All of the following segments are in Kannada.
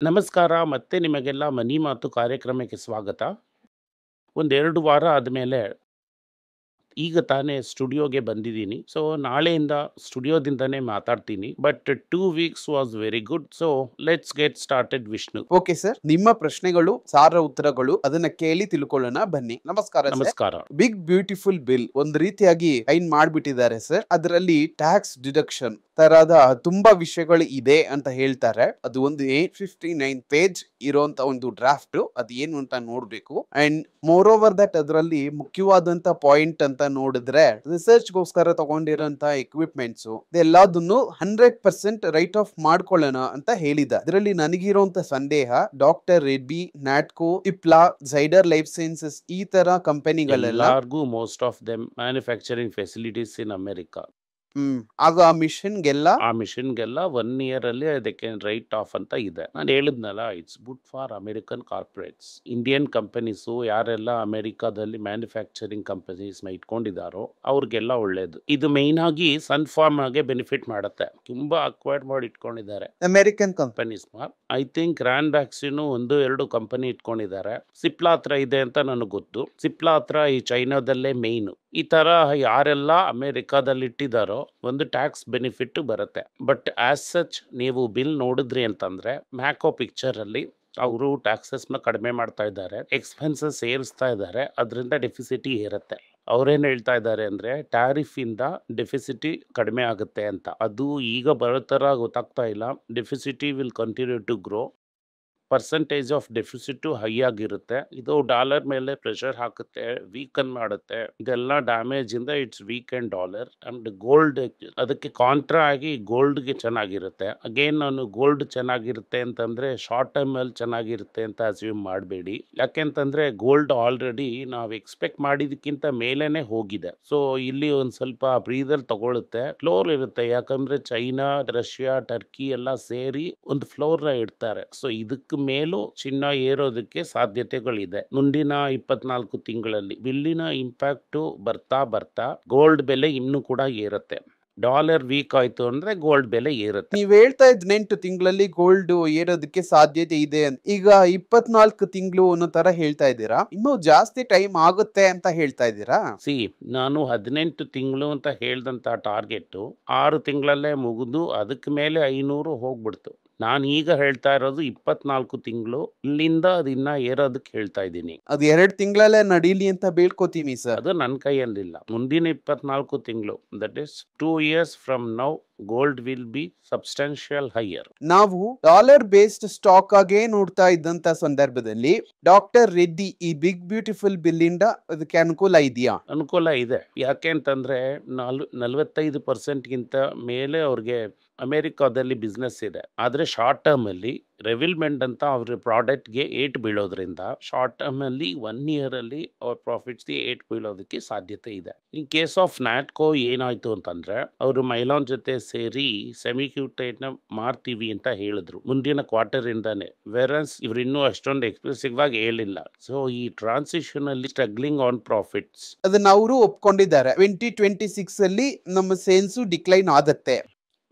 ನಮಸ್ಕಾರ. ಮತ್ತೆ ನಿಮಗೆಲ್ಲ ಮನಿ ಮಾತು ಕಾರ್ಯಕ್ರಮಕ್ಕೆ ಸ್ವಾಗತ. ಒಂದೆರಡು ವಾರ ಆದಮೇಲೆ ಈಗ ತಾನೇ ಸ್ಟುಡಿಯೋಗೆ ಬಂದಿದ್ದೀನಿ. ಸೊ ನಾಳೆಯಿಂದ ಸ್ಟುಡಿಯೋದಿಂದನೇ ಮಾತಾಡ್ತೀನಿ. But 2 weeks was very good. So let's get started Vishnu. Okay sir, ನಿಮ್ಮ ಪ್ರಶ್ನೆಗಳು ಸಾರ ಉತ್ತರಗಳು ಅದನ್ನ ಕೇಳಿ ತಿಳ್ಕೊಳ್ಳೋಣ ಬನ್ನಿ. ನಮಸ್ಕಾರ ಸರ್. ನಮಸ್ಕಾರ. ಬಿಗ್ ಬ್ಯೂಟಿಫುಲ್ ಬಿಲ್ ಒಂದು ರೀತಿಯಾಗಿ ಸೈನ್ ಮಾಡ್ಬಿಟ್ಟಿದ್ದಾರೆ ಸರ್. ಅದರಲ್ಲಿ ಟ್ಯಾಕ್ಸ್ ಡಿಡಕ್ಷನ್ ತರಹದ ತುಂಬಾ ವಿಷಯಗಳು ಇದೆ ಅಂತ ಹೇಳ್ತಾರೆ. ಅದು ಒಂದು 859 ಪೇಜ್ ಇರುವಂತ ಒಂದು ಡ್ರಾಫ್ಟ್. ಅದು ಏನು ಅಂತ ನೋಡ್ಬೇಕು. ಅಂಡ್ ಮೋರ್ ಓವರ್ ದಟ್ ಅದರಲ್ಲಿ ಮುಖ್ಯವಾದಂತ ಪಾಯಿಂಟ್ ಅಂತ ನೋಡಿದ್ರೆ ರಿಸರ್ಚ್ ಗೋಸ್ಕರ ತಗೊಂಡಿರೋಂತ ಎಕ್ವಿಪ್ಮೆಂಟ್ಸ್ ಎಲ್ಲದನ್ನು 100% ರೈಟ್ ಆಫ್ ಮಾಡ್ಕೊಳ್ಳೋಣ ಅಂತ ಹೇಳಿದ. ಅದರಲ್ಲಿ ನನಗಿರುವಂತ ಸಂದೇಹ, ಡಾಕ್ಟರ್ ರೆಡ್ಡಿ, ನ್ಯಾಟ್ಕೋ, ಇಪ್ಲಾ, ಝೈಡರ್ ಲೈಫ್ ಸೈನ್ಸಸ್ ಈ ತರ ಕಂಪನಿಗಳೆಲ್ಲ ಎಲ್ಲಾರ್ಗೂ most of them manufacturing facilities in America. ಆಗ ಆ ಮಿಷನ್ಗೆಲ್ಲ ಆ ಮಿಷನ್ಗೆಲ್ಲ 1 ಇಯರ್ ಅಲ್ಲಿ ಅದಕ್ಕೆ ರೈಟ್ ಆಫ್ ಅಂತ ಇದೆ. ನಾನು ಹೇಳಿದ್ನಲ್ಲ, it's good for American corporates. Indian companies ಯಾರೆಲ್ಲ ಅಮೆರಿಕಾದಲ್ಲಿ ಮ್ಯಾನುಫ್ಯಾಕ್ಚರಿಂಗ್ ಕಂಪನೀಸ್ನ ಇಟ್ಕೊಂಡಿದ್ದಾರೋ ಅವ್ರಿಗೆಲ್ಲ ಒಳ್ಳೇದು. ಇದು ಮೈನ್ ಆಗಿ ಸನ್ ಫಾರ್ಮ್ಗೆ ಬೆನಿಫಿಟ್ ಮಾಡುತ್ತೆ. ತುಂಬಾ ಅಕ್ವೈರ್ ಮಾಡಿ ಇಟ್ಕೊಂಡಿದ್ದಾರೆ ಅಮೆರಿಕನ್ ಕಂಪನೀಸ್ನ. ಐ ಥಿಂಕ್ ರ್ಯಾನ್ ವ್ಯಾಕ್ಸಿನ್ 1-2 ಕಂಪನಿ ಇಟ್ಕೊಂಡಿದ್ದಾರೆ. ಸಿಪ್ಲಾ ಹತ್ರ ಇದೆ ಅಂತ ನನಗೆ ಗೊತ್ತು. ಸಿಪ್ಲಾ ಹತ್ರ ಈ ಚೈನಾದಲ್ಲೇ ಮೇಯ್ನು. ಈ ತರ ಯಾರೆಲ್ಲ ಅಮೆರಿಕಾದಲ್ಲಿ ಇಟ್ಟಿದ್ದಾರೋ ಒಂದು ಟ್ಯಾಕ್ಸ್ ಬೆನಿಫಿಟ್ ಬರುತ್ತೆ. ಬಟ್ ಆಸ್ ಸಚ್ ನೀವು ಬಿಲ್ ನೋಡಿದ್ರಿ ಅಂತಂದ್ರೆ ಮ್ಯಾಕೋ ಪಿಕ್ಚರ್ ಅಲ್ಲಿ ಅವರು ಟ್ಯಾಕ್ಸಸ್ನ ಕಡಿಮೆ ಮಾಡ್ತಾ ಇದ್ದಾರೆ, ಎಕ್ಸ್ಪೆನ್ಸಸ್ ಏರಿಸ್ತಾ ಇದ್ದಾರೆ, ಅದರಿಂದ ಡೆಫಿಸಿಟಿ ಏರುತ್ತೆ. ಅವ್ರೇನು ಹೇಳ್ತಾ ಇದ್ದಾರೆ ಅಂದ್ರೆ ಟ್ಯಾರಿಫ್ ಇಂದ ಡೆಫಿಸಿಟಿ ಕಡಿಮೆ ಆಗುತ್ತೆ ಅಂತ. ಅದು ಈಗ ಬರೋ ತರ ಗೊತ್ತಾಗ್ತಾ ಇಲ್ಲ. Deficit will continue to grow. Percentage of deficit high ಆಗಿರುತ್ತೆ. ಇದು ಡಾಲರ್ ಮೇಲೆ ಪ್ರೆಷರ್ ಹಾಕುತ್ತೆ, ವೀಕನ್ ಮಾಡುತ್ತೆ. ಇದೆಲ್ಲ ಡ್ಯಾಮೇಜ್ ಇಂದ it's weekend dollar. And gold ಅದಕ್ಕೆ ಕಾಂಟ್ರಾ ಆಗಿ ಗೋಲ್ಡ್ಗೆ ಚೆನ್ನಾಗಿರುತ್ತೆ. ಅಗೇನ್ ನಾನು ಗೋಲ್ಡ್ ಚೆನ್ನಾಗಿರುತ್ತೆ ಅಂತಂದ್ರೆ ಶಾರ್ಟ್ ಟರ್ಮ್ ಅಲ್ಲಿ ಚೆನ್ನಾಗಿರುತ್ತೆ ಅಂತ ಅಸ್ಯೂಮ್ ಮಾಡಬೇಡಿ. ಯಾಕೆಂತಂದ್ರೆ ಗೋಲ್ಡ್ ಆಲ್ರೆಡಿ ನಾವು ಎಕ್ಸ್ಪೆಕ್ಟ್ ಮಾಡಿದಕ್ಕಿಂತ ಮೇಲೇನೆ ಹೋಗಿದೆ. ಸೊ ಇಲ್ಲಿ ಒಂದ್ ಸ್ವಲ್ಪ ಬ್ರೀದರ್ ತಗೊಳುತ್ತೆ, ಫ್ಲೋರ್ ಇರುತ್ತೆ. ಯಾಕಂದ್ರೆ ಚೈನಾ, ರಷ್ಯಾ, ಟರ್ಕಿ ಎಲ್ಲ ಸೇರಿ ಒಂದು ಫ್ಲೋರ್ ನ ಇಡ್ತಾರೆ. ಸೊ ಇದಕ್ಕೆ ಮೇಲೂ ಚಿನ್ನ ಏರೋದಕ್ಕೆ ಸಾಧ್ಯತೆಗಳಿದೆ ಮುಂದಿನ 24 ತಿಂಗಳಲ್ಲಿ. ಬಿಲ್ಲಿನ ಇಂಪ್ಯಾಕ್ಟ್ ಬರ್ತಾ ಬರ್ತಾ ಗೋಲ್ಡ್ ಬೆಲೆ ಇನ್ನೂ ಕೂಡ ಏರುತ್ತೆ. ಡಾಲರ್ ವೀಕ್ ಆಯ್ತು ಅಂದ್ರೆ ಗೋಲ್ಡ್ ಬೆಲೆ ಏರುತ್ತೆ. ನೀವ್ ಹೇಳ್ತಾ ಇದ್ 8 ತಿಂಗಳಲ್ಲಿ ಗೋಲ್ಡ್ ಏರೋದಕ್ಕೆ ಸಾಧ್ಯತೆ ಇದೆ ಅಂತ. ಈಗ 24 ತಿಂಗಳು ಅನ್ನೋ ತರ ಹೇಳ್ತಾ ಇದ್ದೀರಾ, ಇನ್ನೂ ಜಾಸ್ತಿ ಟೈಮ್ ಆಗುತ್ತೆ ಅಂತ ಹೇಳ್ತಾ ಇದ್ದೀರಾ? ನಾನು 18 ತಿಂಗಳು ಅಂತ ಹೇಳ್ದಂತ ಟಾರ್ಗೆಟ್ 6 ತಿಂಗಳಲ್ಲೇ ಮುಗಿದು ಅದಕ್ಕೆ ಮೇಲೆ 500 ಹೋಗ್ಬಿಡ್ತು. ನಾನು ಈಗ ಹೇಳ್ತಾ ಇರೋದು 24 ತಿಂಗಳು. ಇಲ್ಲಿಂದ ಅದಿನ್ನ ಏರೋದಕ್ಕೆ ಹೇಳ್ತಾ ಇದ್ದೀನಿ. ಅದು 2 ತಿಂಗಳಲ್ಲೇ ನಡೀಲಿ ಅಂತ ಬೇಡ್ಕೋತೀನಿ ಸರ್. ಅದು ನನ್ನ ಕೈಯಲ್ಲಿಲ್ಲ. ಮುಂದಿನ 24 ತಿಂಗಳು, that is 2 years from now, gold will be substantial higher. ನಾವು ಡಾಲರ್ ಬೇಸ್ಡ್ ಸ್ಟಾಕ್ ಆಗೇ ನೋಡ್ತಾ ಇದ್ದಂತ ಸಂದರ್ಭದಲ್ಲಿ ಡಾಕ್ಟರ್ ರೆಡ್ಡಿ ಈ ಬಿಗ್ ಬ್ಯೂಟಿಫುಲ್ ಬಿಲ್ ಇಂದ ಅದಕ್ಕೆ ಅನುಕೂಲ ಇದೆಯಾ? ಅನುಕೂಲ ಇದೆ. ಯಾಕೆ ಅಂತಂದ್ರೆ 45% ಗಿಂತ ಮೇಲೆ ಅವ್ರಿಗೆ ಅಮೆರಿಕಾದಲ್ಲಿ ಬಿಸ್ನೆಸ್ ಇದೆ. ಆದ್ರೆ ಶಾರ್ಟ್ ಟರ್ಮ್ ಅಲ್ಲಿ ರೆವಿಲ್ಮೆಂಟ್ ಅಂತ ಅವ್ರ ಪ್ರಾಡಕ್ಟ್ಗೆ ಏಟ್ ಬೀಳೋದ್ರಿಂದ ಶಾರ್ಟ್ ಟರ್ಮ್ ಅಲ್ಲಿ 1 year ಅಲ್ಲಿ ಅವ್ರ ಪ್ರಾಫಿಟ್ಸ್ಗೆ ಏಟ್ ಬೀಳೋದಕ್ಕೆ ಸಾಧ್ಯತೆ ಇದೆ. ಇನ್ ಕೇಸ್ ಆಫ್ ನ್ಯಾಟ್ಕೋ ಏನಾಯ್ತು ಅಂತಂದ್ರೆ ಅವರು ಮೈಲಾನ್ ಜೊತೆ ಸೇರಿ ಸೆಮಿಕ್ಯೂಟೈಡ್ ನ ಮಾರ್ತೀವಿ ಅಂತ ಹೇಳಿದ್ರು ಮುಂದಿನ ಕ್ವಾರ್ಟರ್ ಇಂದಾನೆ. ವೆರಸ್ ಇವ್ರು ಇನ್ನೂ ಅಷ್ಟೊಂದು ಎಕ್ಸ್ಪ್ರೆಸಿವ್ ಆಗಿ ಹೇಳಿಲ್ಲ. ಸೊ ಈ ಟ್ರಾನ್ಸಿಷನ್ ಅಲ್ಲಿ ಸ್ಟ್ರಗ್ಲಿಂಗ್ ಆನ್ ಪ್ರಾಫಿಟ್ಸ್ ಅದನ್ನ ಅವರು ಒಪ್ಕೊಂಡಿದ್ದಾರೆ. 2026 ಅಲ್ಲಿ ನಮ್ಮ ಸೇಲ್ಸ್ ಡಿಕ್ಲೈನ್ ಆಗುತ್ತೆ.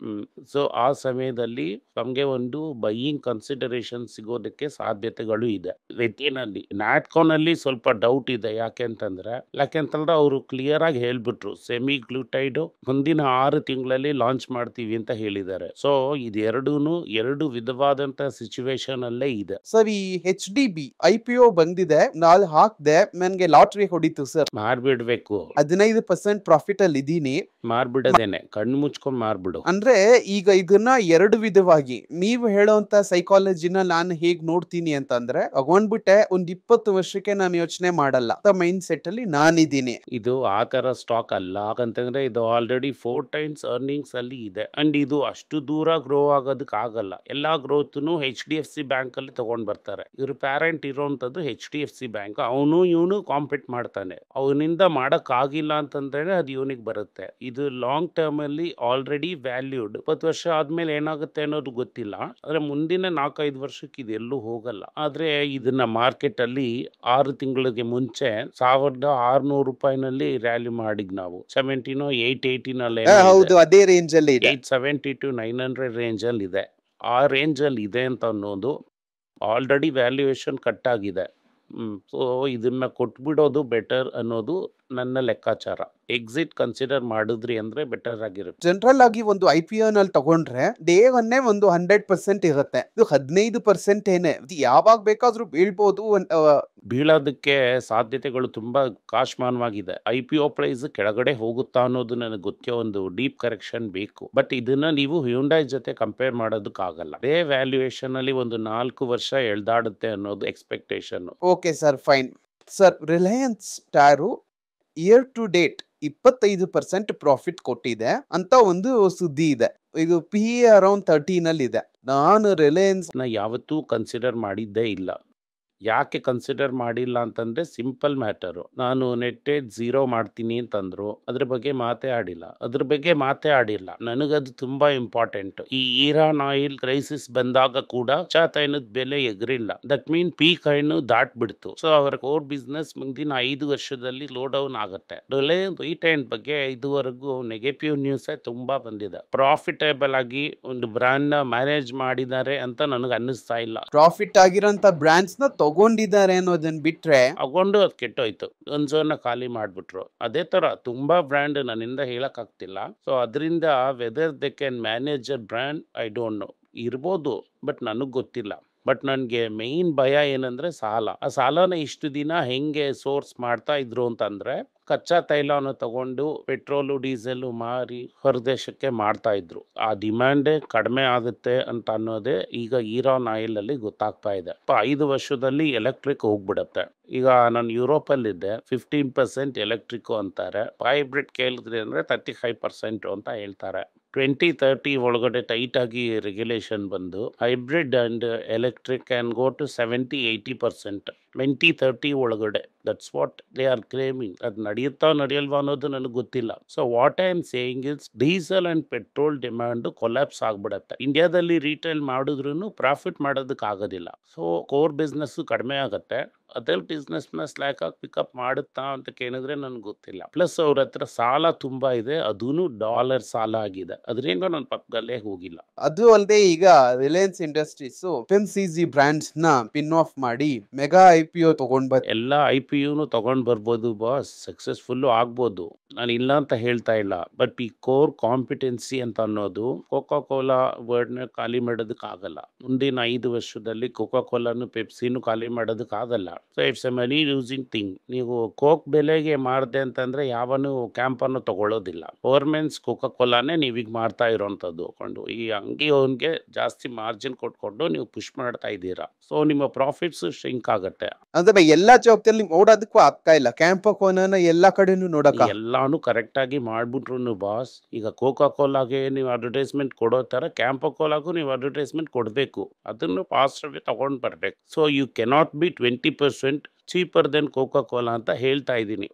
ಸೊ ಆ ಸಮಯದಲ್ಲಿ ನಮಗೆ ಒಂದು ಬೈಯಿಂಗ್ ಕನ್ಸಿಡರೇಷನ್ ಸಿಗೋದಕ್ಕೆ ಸಾಧ್ಯತೆಗಳು ಇದೆ. ರೆಟಿನಲ್ಲಿ ನ್ಯಾಟ್ಕೋನಲ್ಲಿ ಸ್ವಲ್ಪ ಡೌಟ್ ಇದೆ. ಯಾಕೆಂತಂದ್ರೆ ಅವರು ಕ್ಲಿಯರ್ ಆಗಿ ಹೇಳ್ಬಿಟ್ರು ಸೆಮಿ ಗ್ಲೂಟೈಡ್ ಮುಂದಿನ 6 ತಿಂಗಳಲ್ಲಿ ಲಾಂಚ್ ಮಾಡ್ತೀವಿ ಅಂತ ಹೇಳಿದ್ದಾರೆ. ಸೊ ಇದೆರಡೂನು ಎರಡು ವಿಧವಾದಂತ ಸಿಚುವೇಶನ್ ಅಲ್ಲೇ ಇದೆ. ಸರ್, ಈ HDB IPO ಬಂದಿದೆ, ನಾಳೆ ಹಾಕ್ದೆ, ನನ್ಗೆ ಲಾಟ್ರಿ ಹೊಡಿತು ಸರ್. ಮಾರ್ಬಿಡ್ಬೇಕು. 15% ಪ್ರಾಫಿಟ್ ಅಲ್ಲಿ ಇದೀನಿ. ಮಾರ್ಬಿಡದೇನೆ, ಕಣ್ಣು ಮುಚ್ಕೊಂಡ್ ಮಾರ್ಬಿಡು. ಅಂದ್ರೆ ಈಗ ಇದನ್ನ 2 ವಿಧವಾಗಿ ನೀವು ಹೇಳೋಂತ ಸೈಕಾಲಜಿನ ನಾನು ಹೇಗ್ ನೋಡ್ತೀನಿ ಅಂತಂದ್ರೆ, ತಗೊಂಡ್ಬಿಟ್ಟೆ ಒಂದ್ 20 ವರ್ಷಕ್ಕೆ ನಾನು ಯೋಚನೆ ಮಾಡಲ್ಲ ಮೈಂಡ್ ಸೆಟ್ ಅಲ್ಲಿ ನಾನಿದ್ದೀನಿ. ಇದು ಆ ತರ ಸ್ಟಾಕ್ ಅಲ್ಲ. ಯಾಕಂತಂದ್ರೆ ಇದು ಆಲ್ರೆಡಿ 4 times ಅರ್ನಿಂಗ್ಸ್ ಅಲ್ಲಿ ಇದೆ. ಅಂಡ್ ಇದು ಅಷ್ಟು ದೂರ ಗ್ರೋ ಆಗೋದಕ್ಕೆ ಆಗಲ್ಲ. ಎಲ್ಲಾ ಗ್ರೋತ್ನು HDFC ಬ್ಯಾಂಕ್ ಅಲ್ಲಿ ತಗೊಂಡ್ ಬರ್ತಾರೆ. ಇವ್ರ ಪ್ಯಾರೆಂಟ್ ಇರೋಂಥದ್ದು HDFC ಬ್ಯಾಂಕ್. ಅವನು ಇವನು ಕಾಂಪೀಟ್ ಮಾಡ್ತಾನೆ. ಅವನಿಂದ ಮಾಡಕ್ ಆಗಿಲ್ಲ ಅಂತಂದ್ರೆ ಅದು ಇವನಿಗೆ ಬರುತ್ತೆ. ಇದು ಲಾಂಗ್ ಟರ್ಮ್ ಅಲ್ಲಿ ಆಲ್ರೆಡಿ ವ್ಯಾಲ್ಯೂಡ್. 20 ವರ್ಷ ಆದ್ಮೇಲೆ ಏನಾಗುತ್ತೆ ಅನ್ನೋದು ಗೊತ್ತಿಲ್ಲ. ಆದ್ರೆ ಮುಂದಿನ 4-5 ವರ್ಷಕ್ಕೆ ಇದೆಲ್ಲೂ ಹೋಗಲ್ಲ. ಆದ್ರೆ ಇದನ್ನ ಮಾರ್ಕೆಟ್ ಅಲ್ಲಿ 6 ತಿಂಗಳಿಗೆ ಮುಂಚೆ 1600 ರೂಪಾಯಿನಲ್ಲಿ ರ್ಯಾಲಿ ಮಾಡಿದ್ ನಾವು. 880 ನಲ್ಲಿ ಹೌದು, ಅದೇ ರೇಂಜ್ ಅಲ್ಲಿ ಇದೆ. 870 to 900 ರೇಂಜ್ ಅಲ್ಲಿ ಇದೆ. ಆ ರೇಂಜ್ ಅಲ್ಲಿ ಇದೆ ಅಂತ ಅನ್ನೋದು ಆಲ್ರೆಡಿ ವ್ಯಾಲ್ಯೂಯೇಷನ್ ಕಟ್ ಆಗಿದೆ. ಸೊ ಇದನ್ನ ಕೊಟ್ಬಿಡೋದು ಬೆಟರ್ ಅನ್ನೋದು ನನ್ನ ಲೆಕ್ಕಾಚಾರ. ಎಕ್ಸಿಟ್ ಕನ್ಸಿಡರ್ ಮಾಡಿದ್ರಿ ಅಂದ್ರೆ ಬೆಟರ್ ಆಗಿರುತ್ತೆ. ಜನರಲ್ ಆಗಿ ಒಂದು IPO ನಲ್ಲಿ ತಗೊಂಡ್ರೆ ಡೇ ಒನ್ನೇ ಒಂದು 100% ಇರುತ್ತೆ. ಇದು 15% ಏನೇ, ಇದು ಯಾವಾಗ ಬೇಕಾದ್ರೂ ಬೀಳ್ಬೋದು ಬೀಳೋದಕ್ಕೆ ಸಾಧ್ಯತೆಗಳು ತುಂಬಾ ಕಾಶ್ಮಾನವಾಗಿದೆ. IPO ಪ್ರೈಸ್ ಕೆಳಗಡೆ ಹೋಗುತ್ತಾ ಅನ್ನೋದು ನನಗೆ ಗೊತ್ತೋ, ಒಂದು ಡೀಪ್ ಕರೆಕ್ಷನ್ ಬೇಕು. ಬಟ್ ಇದನ್ನ ನೀವು ಹ್ಯುಂಡೈ ಜೊತೆ ಕಂಪೇರ್ ಮಾಡೋದಕ್ಕಾಗಲ್ಲ. ಅದೇ ವ್ಯಾಲ್ಯೂಯೇಷನ್ ಅಲ್ಲಿ ಒಂದು 4 ವರ್ಷ ಎಳ್ದಾಡುತ್ತೆ ಅನ್ನೋದು expectation. Okay sir, fine. Sir, Reliance star year to date 25% profit ಕೊಟ್ಟಿದೆ ಅಂತ ಒಂದು ಸುದ್ದಿ ಇದೆ. ಇದು PE ಅರೌಂಡ್ 13 ಅಲ್ಲಿ ಇದೆ. ನಾನು ರಿಲಯನ್ಸ್ ಯಾವತ್ತೂ ಕನ್ಸಿಡರ್ ಮಾಡಿದ್ದೇ ಇಲ್ಲ. ಯಾಕೆ ಕನ್ಸಿಡರ್ ಮಾಡಿಲ್ಲ ಅಂತಂದ್ರೆ ಸಿಂಪಲ್ ಮ್ಯಾಟರು. ನಾನು ನೆಟ್ಟೆಡ್ 0 ಮಾಡ್ತೀನಿ ಅಂತಂದ್ರು, ಅದ್ರ ಬಗ್ಗೆ ಮಾತೇ ಆಡಿಲ್ಲ. ನನಗದು ತುಂಬಾ ಇಂಪಾರ್ಟೆಂಟ್. ಈ ಇರಾನ್ ಆಯಿಲ್ ಕ್ರೈಸಿಸ್ ಬಂದಾಗ ಕೂಡ ಕಚ್ಚಾ ತೈಲದ ಬೆಲೆ ಎಗರಿಲ್ಲ. ದಟ್ ಮೀನ್ ಪೀಕ್ ಹೈನು ದಾಟ್ಬಿಡ್ತು. ಸೊ ಅವರ ಕೋರ್ ಬಿಸ್ನೆಸ್ ಮುಂದಿನ 5 ವರ್ಷದಲ್ಲಿ ಸ್ಲೋ ಡೌನ್ ಆಗುತ್ತೆ. ರಿಲಯನ್ಸ್ ವೀಕೆಂಡ್ ಬಗ್ಗೆ ಇದುವರೆಗೂ ನೆಗೆಟಿವ್ ನ್ಯೂಸ್ ತುಂಬಾ ಬಂದಿದೆ. ಪ್ರಾಫಿಟೇಬಲ್ ಆಗಿ ಒಂದು ಬ್ರ್ಯಾಂಡ್ ನ ಮ್ಯಾನೇಜ್ ಮಾಡಿದ್ದಾರೆ ಅಂತ ನನಗೆ ಅನ್ನಿಸ್ತಾ ಇಲ್ಲ. ಪ್ರಾಫಿಟ್ ಆಗಿರೋಂತ ಬ್ರ್ಯಾಂಡ್ಸ್ ನ ತಗೊಂಡಿದ್ದಾರೆ ಅನ್ನೋದನ್ನ ಬಿಟ್ರೆ ತಗೊಂಡು ಅದು ಕೆಟ್ಟೋಯ್ತು, ಒಂದ್ಸೋನ ಖಾಲಿ ಮಾಡ್ಬಿಟ್ರು. ಅದೇ ತರ ತುಂಬಾ ಬ್ರ್ಯಾಂಡ್ ನನ್ನಿಂದ ಹೇಳಕ್ ಆಗ್ತಿಲ್ಲ. ಸೊ ಅದರಿಂದ whether they can manage a brand, I don't know. ಇರ್ಬೋದು, ಬಟ್ ನನಗ್ ಗೊತ್ತಿಲ್ಲ. ಬಟ್ ನನಗೆ ಮೇನ್ ಭಯ ಏನಂದ್ರೆ ಸಾಲ. ಆ ಸಾಲನ ಇಷ್ಟು ದಿನ ಹೆಂಗೆ ಸೋರ್ಸ್ ಮಾಡ್ತಾ ಇದ್ರು ಅಂತಂದ್ರೆ, ಕಚ್ಚಾ ತೈಲವನ್ನು ತಗೊಂಡು ಪೆಟ್ರೋಲು ಡೀಸೆಲ್ ಮಾರಿ ಹೊರದೇಶಕ್ಕೆ ಮಾಡ್ತಾ ಇದ್ರು. ಆ ಡಿಮ್ಯಾಂಡೇ ಕಡಿಮೆ ಆಗುತ್ತೆ ಅಂತ ಅನ್ನೋದೇ ಈಗ ಇರಾನ್ ಆಯಿಲ್ ಅಲ್ಲಿ ಗೊತ್ತಾಗ್ತಾ ಇದೆ. 5 ವರ್ಷದಲ್ಲಿ ಎಲೆಕ್ಟ್ರಿಕ್ ಹೋಗ್ಬಿಡತ್ತೆ. ಈಗ ನಾನು ಯುರೋಪಲ್ಲಿದ್ದೆ, 15% ಎಲೆಕ್ಟ್ರಿಕ್ ಅಂತಾರೆ. ಹೈಬ್ರಿಡ್ ಕೇಳಿದ್ರಿ ಅಂದ್ರೆ 35% ಅಂತ ಹೇಳ್ತಾರೆ. 2030 ಒಳಗಡೆ ಟೈಟ್ ಆಗಿ ರೆಗ್ಯುಲೇಷನ್ ಬಂದು hybrid and electric can go to 70-80% 2030 ಒಳಗಡೆ. That's what they are claiming. ಅದು ನಡೆಯುತ್ತಾ ನಡೆಯಲ್ವಾ ಅನ್ನೋದು ನನಗೆ ಗೊತ್ತಿಲ್ಲ. So what I am saying is, diesel and petrol demand collapse ಆಗ್ಬಿಡತ್ತೆ. ಇಂಡಿಯಾದಲ್ಲಿ ರೀಟೇಲ್ ಮಾಡಿದ್ರು ಪ್ರಾಫಿಟ್ ಮಾಡೋದಕ್ಕೆ ಆಗೋದಿಲ್ಲ. ಸೊ ಕೋರ್ ಬಿಸ್ನೆಸ್ ಕಡಿಮೆ ಆಗುತ್ತೆ. ಅದರ್ ಬಿಸ್ನೆಸ್ ನ ಸ್ಲ್ಯಾಕ್ ಆಗಿ ಪಿಕಪ್ ಮಾಡುತ್ತಾ ಅಂತ ಕೇಳಿದ್ರೆ ನನ್ಗೆ ಗೊತ್ತಿಲ್ಲ. ಪ್ಲಸ್ ಅವ್ರ ಹತ್ರ ಸಾಲ ತುಂಬಾ ಇದೆ, ಅದೂನು ಡಾಲರ್ ಸಾಲ ಆಗಿದೆ. ಅದರಿಂದ ನನ್ನ ಪಕ್ಕದಲ್ಲೇ ಹೋಗಿಲ್ಲ. ಅದು ಅಲ್ಲದೆ ಈಗ ರಿಲಯನ್ಸ್ ಇಂಡಸ್ಟ್ರೀಸ್ FMCG ಬ್ರ್ಯಾಂಡ್ಸ್ ನ ಪಿನ್ ಆಫ್ ಮಾಡಿ ಮೆಗಾ IPO ತಗೊಂಡ್ ಎಲ್ಲ IPOನು ತಗೊಂಡ್ ಬರ್ಬೋದು ಬಾಸ್, ಸಕ್ಸಸ್ಫುಲ್ ಆಗ್ಬೋದು, ನಾನು ಇಲ್ಲ ಅಂತ ಹೇಳ್ತಾ ಇಲ್ಲ. ಬಟ್ ಈ ಕೋರ್ ಕಾಂಪಿಟೆನ್ಸಿ ಅಂತ ಅನ್ನೋದು ಕೋಕಾ ಕೋಲಾ ವರ್ಡ್ ನ ಖಾಲಿ ಮಾಡೋದಕ್ಕೆ ಆಗಲ್ಲ. ಮುಂದಿನ 5 ವರ್ಷದಲ್ಲಿ ಕೋಕಾ ಕೋಲಾನು ಪೆಪ್ಸಿನು ಖಾಲಿ ಮಾಡೋದಕ್ಕೆ ಆಗಲ್ಲ. So it's A money losing thing. ನೀವು ಕೋಕ್ ಬೆಲೆಗೆ ಮಾರದೆ ಅಂತಂದ್ರೆ ಯಾವನು ಕ್ಯಾಂಪನ್ನು ತಗೊಳ್ಳೋದಿಲ್ಲ. ಗವರ್ಮೆಂಟ್ಸ್ ಕೋಕಾ ಕೋಲಾನೇ ನೀವೀಗ ಮಾಡ್ತಾ ಇರೋಂಥದ್ದು ಕೊಂಡು ಈ ಅಂಗಿ ಅವನ್ಗೆ ಜಾಸ್ತಿ ಮಾರ್ಜಿನ್ ಕೊಟ್ಕೊಂಡು ನೀವು ಪುಷ್ ಮಾಡ್ತಾ ಇದ್ದೀರಾ. ಸೊ ನಿಮ್ಮ ಪ್ರಾಫಿಟ್ಸ್ ಶಿಂಕ್ ಆಗತ್ತೆ. ಅಂದ್ರೆ ಎಲ್ಲಾ ಚೌಕದಲ್ಲಿ ಓಡೋದಕ್ಕೂ ಆಗ್ತಾ ಇಲ್ಲ. ಕ್ಯಾಂಪೋ ಕೋಲಾನ ಎಲ್ಲಾ ಕಡೆನೂ ನೋಡಕ ಎಲ್ಲಾನು ಕರೆಕ್ಟ್ ಆಗಿ ಮಾಡ್ಬಿಟ್ರು ಬಾಸ್. ಈಗ ಕೋಕಾ ಕೋಲಾಗೆ ನೀವು ಅಡ್ವರ್ಟೈಸ್ಮೆಂಟ್ ಕೊಡೋ ತರ ಕ್ಯಾಂಪೋ ಕೋಲಾಗೂ ನೀವು ಅಡ್ವರ್ಟೈಸ್ಮೆಂಟ್ ಕೊಡಬೇಕು. ಅದನ್ನು ಫಾಸ್ಟ್ ಆಗಿ ತಗೊಂಡ್ ಬರ್ಬೇಕು. So you cannot be 20% cheaper than Coca Cola ಅಂತ ಹೇಳ್ತಾ ಇದ್ದೀನಿ.